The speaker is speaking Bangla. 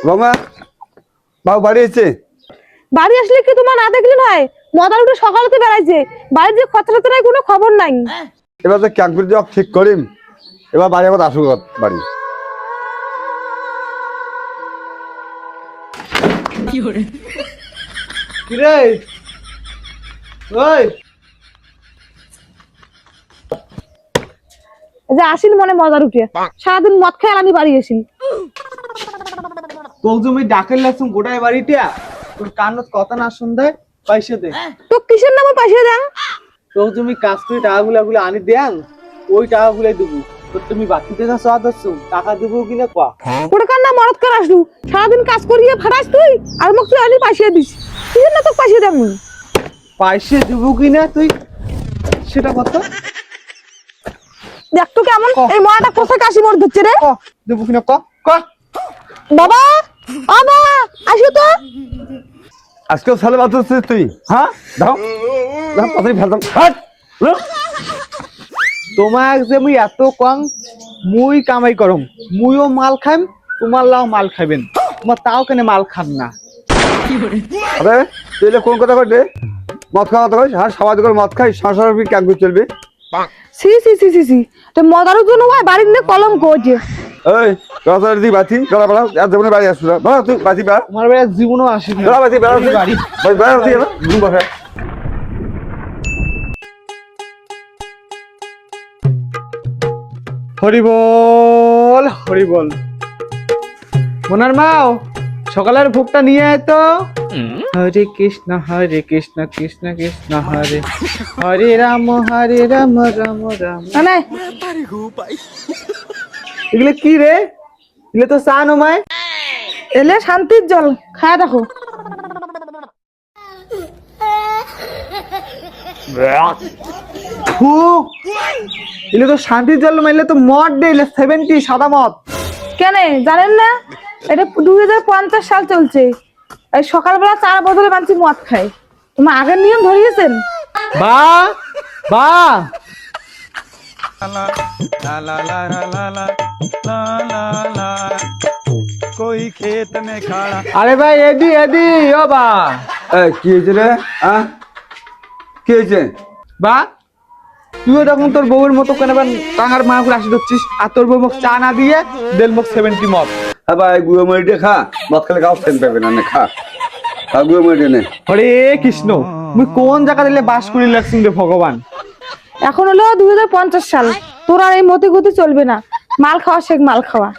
রমা বাবু বাড়ি এসেছে। বাড়ি আসলে কি তোমার না দেখলে নয়? মদার উঠে সকালেতে বেড়াইছে, বাড়ির যে খতরাতে নাই কোনো খবর নাই। এবার তো ক্যাম্পুর জব ঠিক করিম, এবার বাড়ি আবার আসুক বাড়ি। কিরে ওই যে আসিল মনে মজার উঠে সারাদিন মদ খেয়ে আমি বাড়ি আসিল। তোকে তুমি ডাকের লাগছুম গোটায় বাড়িটা তোর কানত কথা না শুনতে পয়সা দে। তো কিসের নামে পয়সা দেন? তোকে তুমি কাজ করে টাকাগুলো আনি দেন, ওই টাকাগুলাই দেবো। তো তুমি বাকি টাকা সব দিচ্ছুম, টাকা দেবো কিনা কয়া। ওটা কার না মরদ কার আসলু, সারাদিন কাজ করিয়ে ফাটাস তুই আর মোক তুই আনি পয়সা দিস। কিসের না তোকে পয়সা দেন? পয়সা দেবো কিনা তুই সেটা কত দেখ তো কেমন এই মরাটা কোথায় কাশি মর দিচ্ছে রে। ক দেবো কিনা ক ক। বাবা বাবা আসো তো। আজকেও সালে বাঁচছিস তুই? হ্যাঁ দাও দাও কথাই ফেলতাম। তোমার যে মুই এত কম মুই কামাই করম, মুইও মাল খাইম, তোমার লাও মাল খাইবেন, তোমার তাও কেন মাল খান না? আরে তুই কোন কথা কইলে মদ খাওয়া কথা কইস? হ্যাঁ সবাই করে মদ খাই, সংসার ক্যাম্প চলবে। সি সি সি সি সি তো মদারও জন্য ভাই বাড়ির নে কলম কোজে। এই কথা দি বাতি গলা বেড়া আর জীবনে বাড়ি আসবে না তুই বাতি বেড়া তোমার বেলা জীবনও আসি না। গলা বাতি বেড়া বাড়ি বেড়া তুই না ঘুম বসে। হরি বল হরি বল। মোনার মাও সকালের ভোগটা নিয়ে আয় তো। হরে কৃষ্ণ কৃষ্ণ কৃষ্ণ হরে হরে রাম রাম রাম। মানে এগুলো কি রে? এগুলো তো চা নমায়। এলে শান্তির জল খায়া দেখো। ফু, এগুলো তো শান্তির জল মাইলে তো মদ দে, 70 সাদা মদ। কেন জানেন না? এটা 2050 সাল চলছে। এই সকালবেলা 4 বদলে মানছি মদ খায়। তোমার আগের নিয়ম ধরিয়েছেন? বা বা कोई खेत में खड़ा। আরে ভাই এদি এদি ও বা। এই কি হয়েছে রে? হ্যাঁ কি হয়েছে? বা তুইও তখন তোর বউয়ের মতো কেন টাঙার মা করে আসি ধরছিস, আর তোর বউ মুখ চা না দিয়ে দেল মুখ 70 মদ। হ্যাঁ ভাই গুঁড়ো মরিটে খা, মদ খেলে খাও ফেন পাবে না খা, খা গুঁড়ো মরিটে নে। হরে কৃষ্ণ, মুই কোন জায়গা দিলে বাস করি লাগছিস রে ভগবান। এখন হলো 2050 সাল, তোর আর এই মতি গতি চলবে না। মাল খাওয়া শেখ মাল খাওয়া।